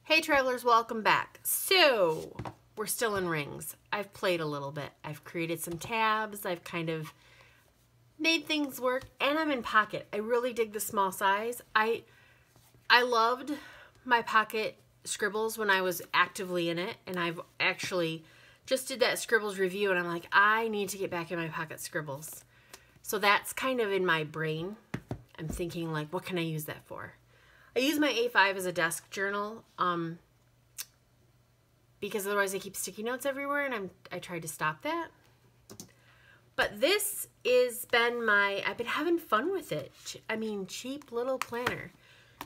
Hey travelers, welcome back. So, we're still in rings. I've played a little bit. I've created some tabs. I've kind of made things work, and I'm in pocket. I really dig the small size. I loved my pocket scribbles when I was actively in it, and I've actually just did that scribbles review, and I'm like, I need to get back in my pocket scribbles. So that's kind of in my brain. I'm thinking like, what can I use that for? I use my A5 as a desk journal because otherwise I keep sticky notes everywhere, and I tried to stop that. But this is been I've been having fun with it. I mean, cheap little planner.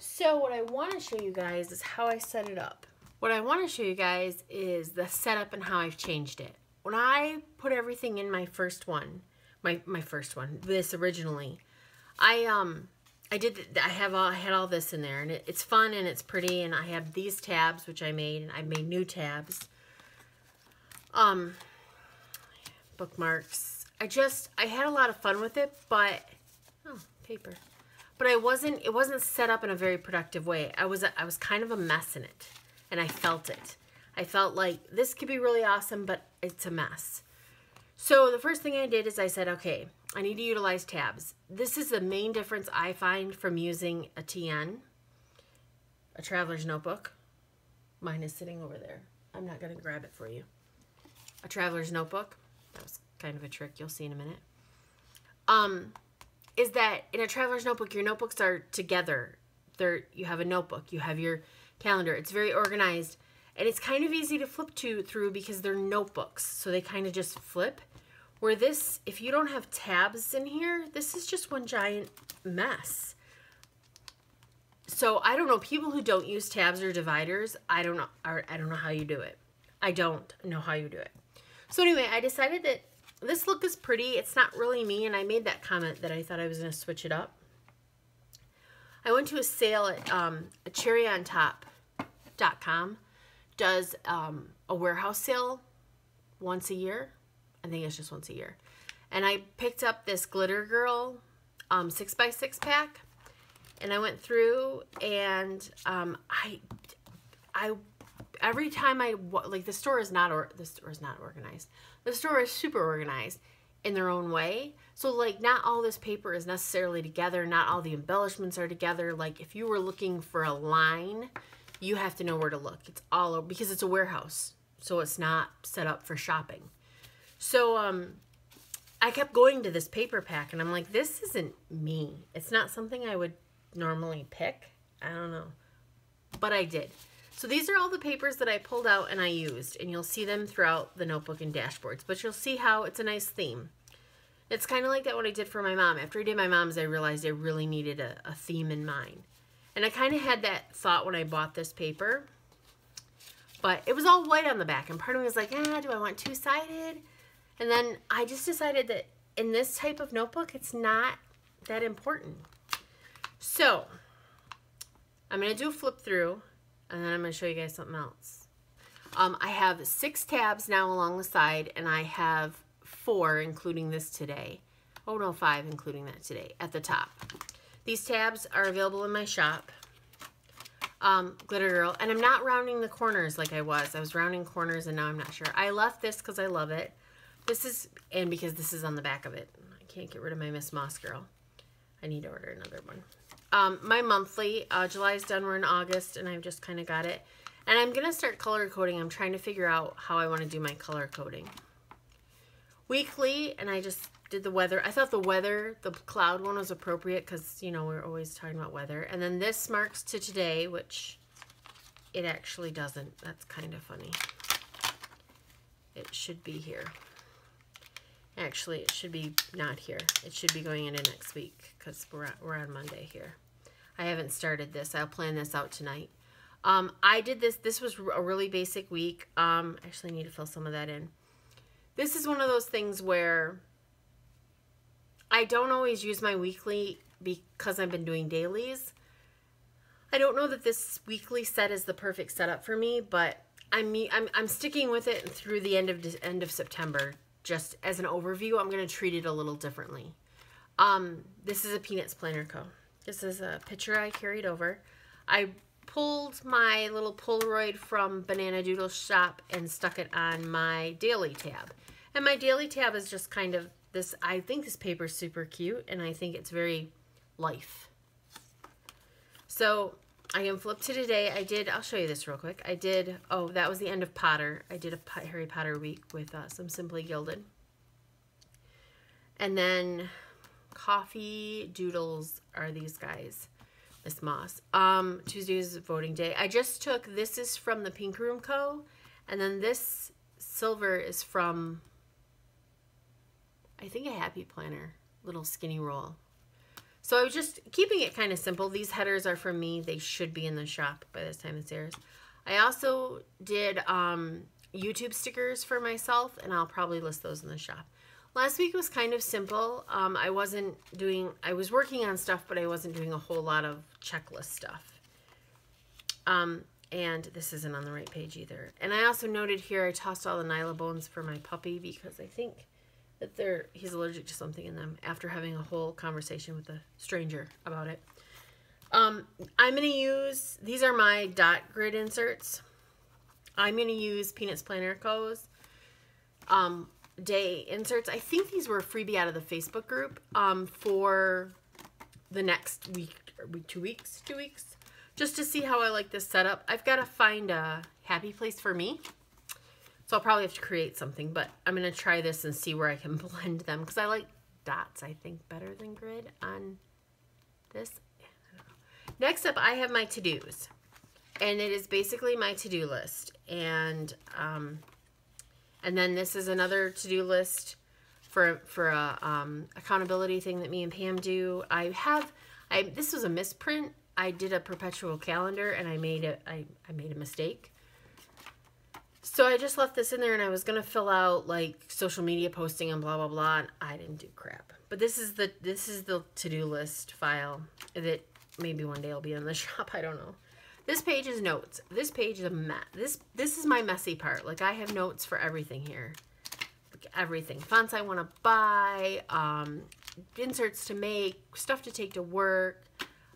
So what I want to show you guys is how I set it up. What I want to show you guys is the setup and how I've changed it. When I put everything in my first one, my first one, this originally, I had all this in there, and it's fun and it's pretty, and I have these tabs which I made, and I made new tabs, bookmarks. I had a lot of fun with it, but paper. But it wasn't set up in a very productive way. I was kind of a mess in it, and I felt it. I felt like this could be really awesome, but it's a mess. So the first thing I did is I said, okay, I need to utilize tabs. This is the main difference I find from using a TN, a traveler's notebook. Mine is sitting over there. I'm not going to grab it for you. A traveler's notebook. That was kind of a trick. You'll see in a minute. Is that in a traveler's notebook, your notebooks are together. You have a notebook. You have your calendar. It's very organized. And it's kind of easy to flip through because they're notebooks. So they kind of just flip. Where this, if you don't have tabs in here, this is just one giant mess. So I don't know, people who don't use tabs or dividers, I don't know how you do it. I don't know how you do it. So anyway, I decided that this look is pretty. It's not really me, and I made that comment that I thought I was going to switch it up. I went to a sale at cherryontop.com. Does a warehouse sale once a year. I think it's just once a year. And I picked up this Glitter Girl 6x6 pack. And I went through, and every time the store is not organized. The store is super organized in their own way. So like not all this paper is necessarily together. Not all the embellishments are together. Like if you were looking for a line, you have to know where to look. It's all over, because it's a warehouse. So it's not set up for shopping. So I kept going to this paper pack, and I'm like, this isn't me. It's not something I would normally pick. I don't know. But I did. So these are all the papers that I pulled out and I used, and you'll see them throughout the notebook and dashboards. But you'll see how it's a nice theme. It's kind of like that what I did for my mom. After I did my mom's, I realized I really needed a theme in mind. And I kind of had that thought when I bought this paper. But it was all white on the back, and part of me was like, do I want two-sided? And then I just decided that in this type of notebook, it's not that important. So I'm going to do a flip through, and then I'm going to show you guys something else. I have 6 tabs now along the side, and I have 4, including this today. Oh no, 5, including that today, at the top. These tabs are available in my shop. Glitter Girl. And I'm not rounding the corners like I was. I was rounding corners, and now I'm not sure. I left this because I love it. And because this is on the back of it. I can't get rid of my Miss Moss Girl. I need to order another one. My monthly, July is done. We're in August, and I've just kind of got it. And I'm going to start color coding. I'm trying to figure out how I want to do my color coding. Weekly, and I just did the weather. I thought the cloud one was appropriate because, you know, we're always talking about weather. And then this marks to today, which it actually doesn't. That's kind of funny. It should be here. Actually, it should be not here. It should be going into next week because we're on Monday here. I haven't started this. I'll plan this out tonight. I did this. This was a really basic week. Actually, I need to fill some of that in. This is one of those things where I don't always use my weekly because I've been doing dailies. I don't know that this weekly set is the perfect setup for me, but I'm sticking with it through the end of September. Just as an overview, I'm going to treat it a little differently. This is a Peanuts Planner Co. This is a picture I carried over. I pulled my little Polaroid from Banana Doodle Shop and stuck it on my daily tab. And my daily tab is just kind of this, I think this paper is super cute, and I think it's very life. So I am flipped to today. I'll show you this real quick. Oh, that was the end of Potter. I did a Harry Potter week with some Simply Gilded. And then coffee doodles are these guys. Miss Moss. Tuesday is voting day. I just took, this is from the Pink Room Co. And then this silver is from, I think, a Happy Planner. Little skinny roll. So I was just keeping it kind of simple. These headers are for me. They should be in the shop by this time it's airs. I also did YouTube stickers for myself, and I'll probably list those in the shop. Last week was kind of simple. I was working on stuff, but I wasn't doing a whole lot of checklist stuff. And this isn't on the right page either. And I also noted here I tossed all the Nyla bones for my puppy because I think that he's allergic to something in them after having a whole conversation with a stranger about it. I'm going to use, these are my dot grid inserts. I'm going to use Peanuts Planner Co.'s day inserts. I think these were a freebie out of the Facebook group for the next week, or 2 weeks, just to see how I like this setup. I've got to find a happy place for me. So I'll probably have to create something, but I'm going to try this and see where I can blend them because I like dots, I think, better than grid on this. I don't know. Next up, I have my to-dos, and it is basically my to-do list. And then this is another to-do list for a accountability thing that me and Pam do. This was a misprint. I did a perpetual calendar, and I made a mistake. So I just left this in there, and I was going to fill out like social media posting and blah, blah, blah, and I didn't do crap. But this is the to-do list file that maybe one day will be in the shop. I don't know. This page is notes. This page is a mess. This is my messy part. Like, I have notes for everything here. Like, everything. Fonts I want to buy, inserts to make, stuff to take to work,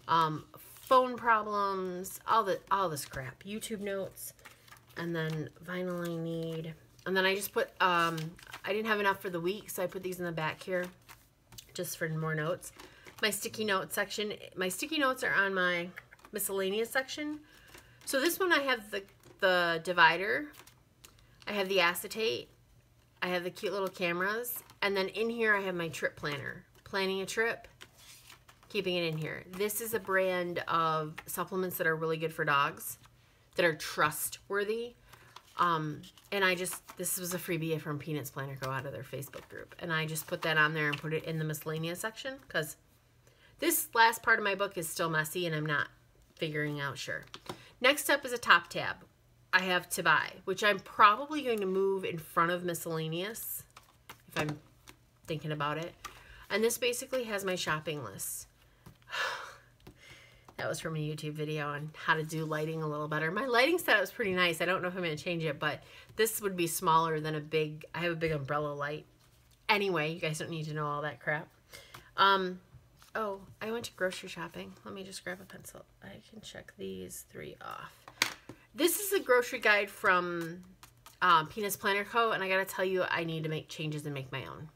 phone problems, all this crap. YouTube notes. And then vinyl I need. And then I just put, I didn't have enough for the week, so I put these in the back here just for more notes. My sticky notes section. My sticky notes are on my miscellaneous section. So this one I have the divider. I have the acetate. I have the cute little cameras. And then in here I have my trip planner. Planning a trip. Keeping it in here. This is a brand of supplements that are really good for dogs, that are trustworthy. And this was a freebie from Peanuts Planner Co. out of their Facebook group. And I just put that on there and put it in the miscellaneous section because this last part of my book is still messy and I'm not figuring out sure. Next up is a top tab. I have to buy, which I'm probably going to move in front of miscellaneous if I'm thinking about it. And this basically has my shopping list. That was from a YouTube video on how to do lighting a little better. My lighting setup is pretty nice. I don't know if I'm going to change it, but this would be smaller than I have a big umbrella light. Anyway, you guys don't need to know all that crap. Oh, I went to grocery shopping. Let me just grab a pencil. I can check these 3 off. This is a grocery guide from Peanuts Planner Co. And I got to tell you, I need to make changes and make my own.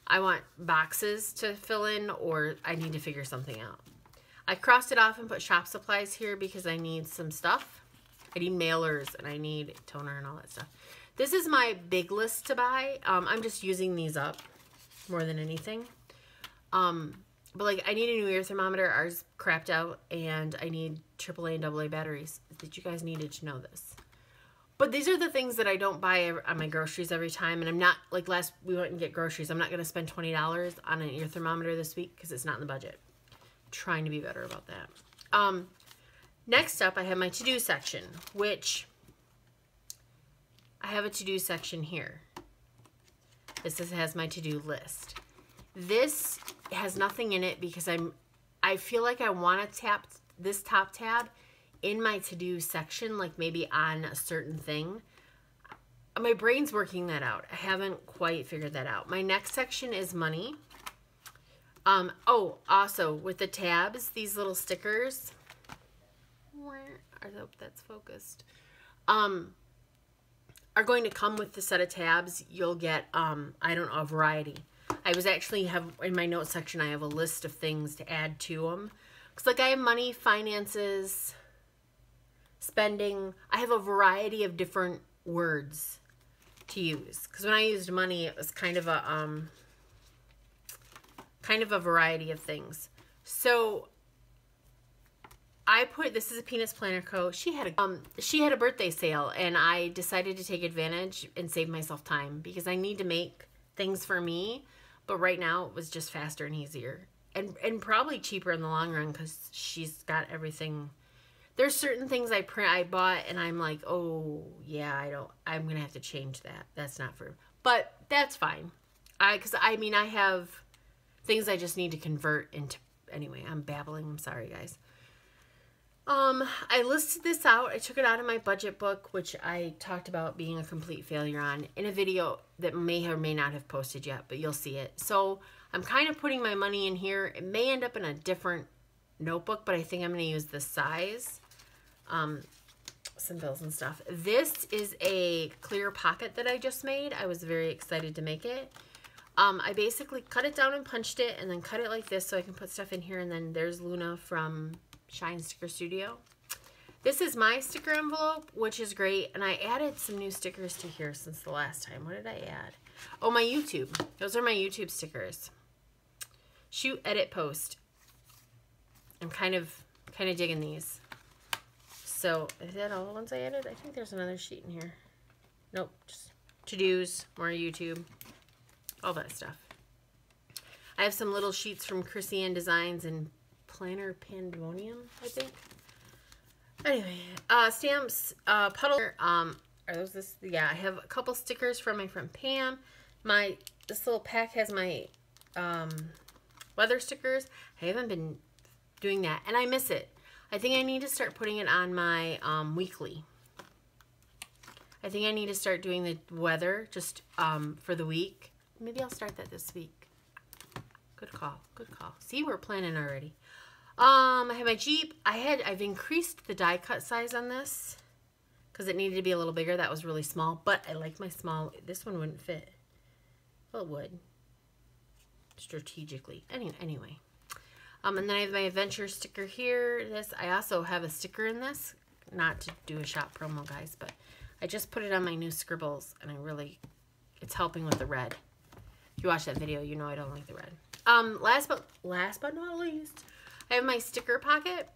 I want boxes to fill in, or I need to figure something out. I crossed it off and put shop supplies here because I need some stuff. I need mailers and I need toner and all that stuff. This is my big list to buy. I'm just using these up more than anything. But like, I need a new ear thermometer. Ours crapped out, and I need AAA and AA batteries. That you guys needed to know this. But these are the things that I don't buy on my groceries every time. And I'm not, like we went and get groceries. I'm not going to spend $20 on an ear thermometer this week because it's not in the budget. Trying to be better about that. Next up, I have my to-do section, which I have a to-do section here. This has my to-do list. This has nothing in it because I feel like I want to tap this top tab in my to-do section, like maybe on a certain thing. My brain's working that out. I haven't quite figured that out. My next section is money. Oh, also with the tabs, these little stickers. Where I hope that's focused. Are going to come with the set of tabs. You'll get, I don't know, a variety. I was actually have, in my notes section, I have a list of things to add to them. Because like I have money, finances, spending. I have a variety of different words to use. Because when I used money, it was kind of a variety of things. So I put, this is a Peanuts Planner Co. She had a birthday sale, and I decided to take advantage and save myself time because I need to make things for me, but right now it was just faster and easier and probably cheaper in the long run because she's got everything. There's certain things I bought and I'm like, oh yeah, I'm gonna have to change that. That's not for, but that's fine. I have things I just need to convert into. Anyway, I'm babbling. I'm sorry, guys. I listed this out. I took it out of my budget book, which I talked about being a complete failure on in a video that may or may not have posted yet, but you'll see it. So I'm kind of putting my money in here. It may end up in a different notebook, but I think I'm going to use this size. Some bills and stuff. This is a clear pocket that I just made. I was very excited to make it. I basically cut it down and punched it and then cut it like this so I can put stuff in here. And then there's Luna from Shine Sticker Studio. This is my sticker envelope, which is great. And I added some new stickers to here since the last time. What did I add? Oh, my YouTube. Those are my YouTube stickers. Shoot, edit, post. I'm kind of digging these. So, is that all the ones I added? I think there's another sheet in here. Nope. Just to-dos, more YouTube. All that stuff. I have some little sheets from Chrissy Ann Designs and Planner Pandemonium, I think. Anyway, stamps, puddle. Are those this? Yeah, I have a couple stickers from my friend Pam. This little pack has my weather stickers. I haven't been doing that, and I miss it. I think I need to start putting it on my weekly. I think I need to start doing the weather just for the week. Maybe I'll start that this week. Good call. Good call. See, we're planning already. I have my Jeep. I've increased the die cut size on this because it needed to be a little bigger. That was really small, but I like my small. This one wouldn't fit. Well, it would. Strategically. Anyway. And then I have my adventure sticker here. I also have a sticker in this. Not to do a shop promo, guys, but I just put it on my new scribbles, and it's helping with the red. If you watch that video, you know I don't like the red. Last but not least, I have my sticker pocket.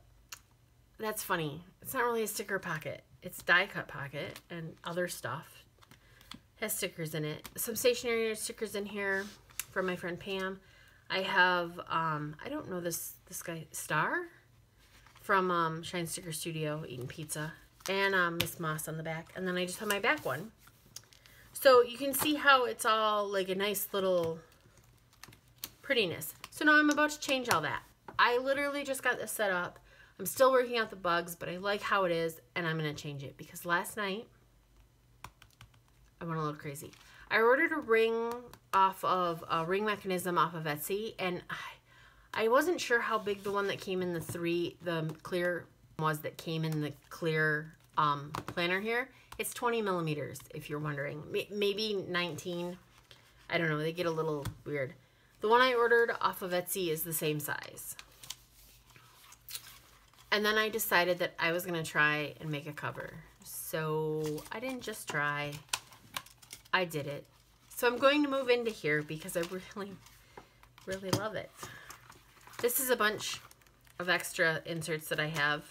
That's funny. It's not really a sticker pocket. It's die cut pocket and other stuff. It has stickers in it. Some stationery stickers in here from my friend Pam. I have, I don't know this guy, Star from Shine Sticker Studio, eating pizza. And Miss Moss on the back. And then I just have my back one. So you can see how it's all like a nice little prettiness. So now I'm about to change all that. I literally just got this set up. I'm still working out the bugs, but I like how it is, and I'm going to change it because last night I went a little crazy. I ordered a ring ring mechanism off of Etsy, and I wasn't sure how big the one that came in the clear was that came in the clear planner here. It's 20 millimeters, if you're wondering. Maybe 19. I don't know. They get a little weird. The one I ordered off of Etsy is the same size. And then I decided that I was going to try and make a cover. So I didn't just try. I did it. So I'm going to move into here because I really, really love it. This is a bunch of extra inserts that I have.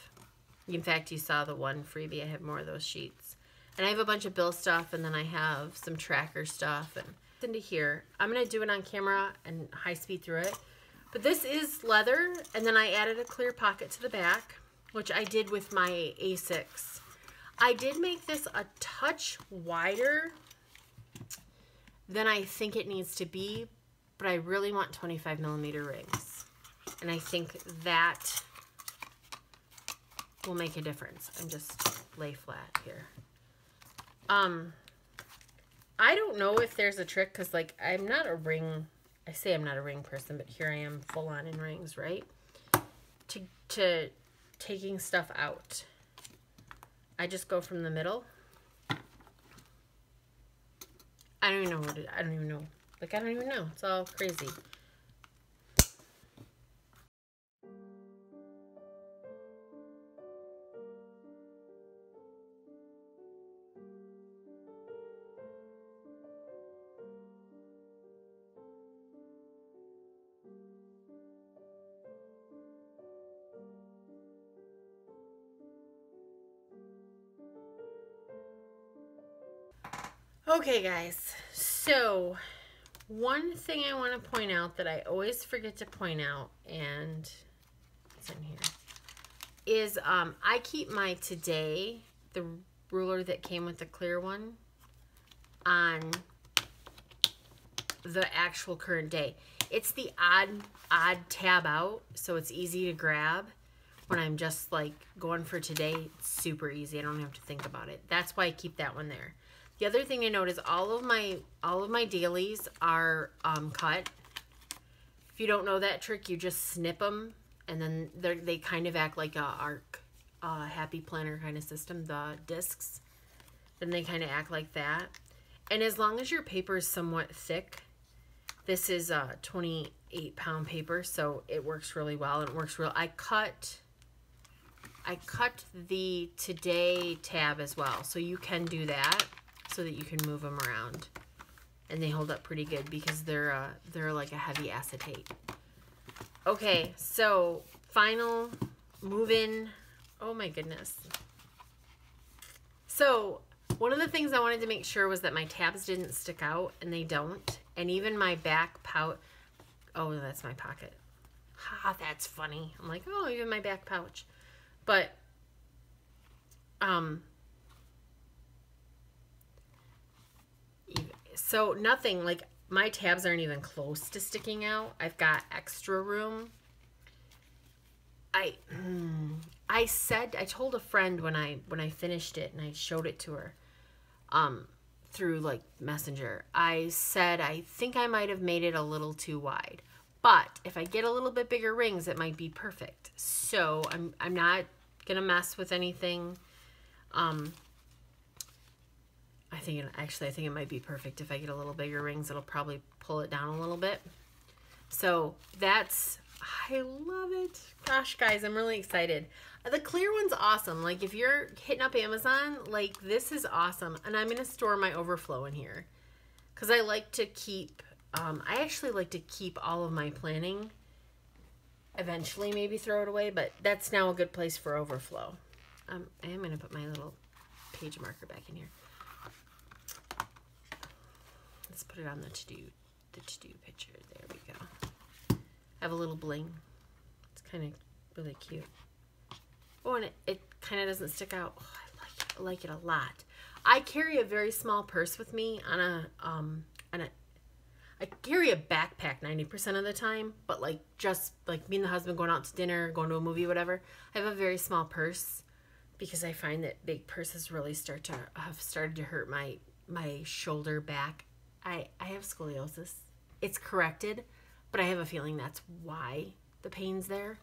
In fact, you saw the one freebie. I have more of those sheets. And I have a bunch of bill stuff, and then I have some tracker stuff. And into here, I'm going to do it on camera and high speed through it. But this is leather, and then I added a clear pocket to the back, which I did with my A6. I did make this a touch wider than I think it needs to be, but I really want 25 millimeter rings. And I think that will make a difference. I'm just lay flat here. I don't know if there's a trick because, like, I'm not a ring. I say I'm not a ring person, but here I am full on in rings, right? To taking stuff out. I just go from the middle. I don't even know what I don't even know. Like, I don't even know. It's all crazy. Okay, guys. So, one thing I want to point out that I always forget to point out, and it's in here, is I keep my today, the ruler that came with the clear one, on the actual current day. It's the odd tab out, so it's easy to grab. When I'm just like going for today, it's super easy. I don't have to think about it. That's why I keep that one there. The other thing to note is all of my dailies are cut. If you don't know that trick, you just snip them, and then they kind of act like a happy planner kind of system. The discs, then they kind of act like that. And as long as your paper is somewhat thick, this is a 28-pound paper, so it works really well. And it works real. I cut the today tab as well, so you can do that, so that you can move them around, and they hold up pretty good because they're like a heavy acetate. Okay, so final move-in. Oh my goodness. So one of the things I wanted to make sure was that my tabs didn't stick out, and they don't. And even my back pouch. Oh, that's my pocket. Ha, that's funny. I'm like, oh, even my back pouch. But so nothing, like my tabs aren't even close to sticking out. I've got extra room. I told a friend when I finished it and I showed it to her through like Messenger. I said I think I might have made it a little too wide. But if I get a little bit bigger rings, it might be perfect. So I'm not gonna mess with anything. I think it might be perfect. If I get a little bigger rings, it'll probably pull it down a little bit. So I love it. Gosh, guys, I'm really excited. The clear one's awesome. Like if you're hitting up Amazon, like this is awesome. And I'm gonna store my overflow in here because I like to keep. I actually like to keep all of my planning. Eventually, maybe throw it away, but that's now a good place for overflow. I am going to put my little page marker back in here. Let's put it on the to-do picture. There we go. I have a little bling. It's kind of really cute. Oh, and it kind of doesn't stick out. Oh, I like it a lot. I carry a very small purse with me I carry a backpack 90% of the time, but like just like me and the husband going out to dinner, going to a movie, whatever. I have a very small purse because I find that big purses really have started to hurt my shoulder back. I have scoliosis. It's corrected, but I have a feeling that's why the pain's there.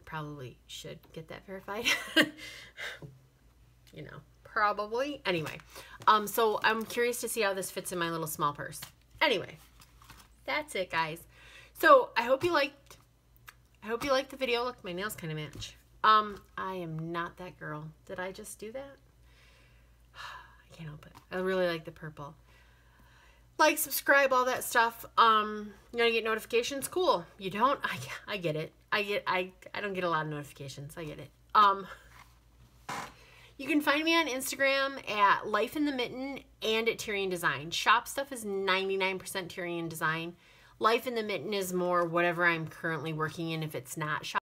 Probably should get that verified. You know. Probably. Anyway, so I'm curious to see how this fits in my little small purse. Anyway, that's it, guys. So I hope you liked the video. Look, my nails kind of match. I am not that girl. Did I just do that? I can't help it. I really like the purple. Like, subscribe, all that stuff. You gonna get notifications? Cool. You don't? I get it. I don't get a lot of notifications. I get it. You can find me on Instagram at Life in the Mitten and at Tyrian Design. Shop stuff is 99% Tyrian Design. Life in the Mitten is more whatever I'm currently working in if it's not shop.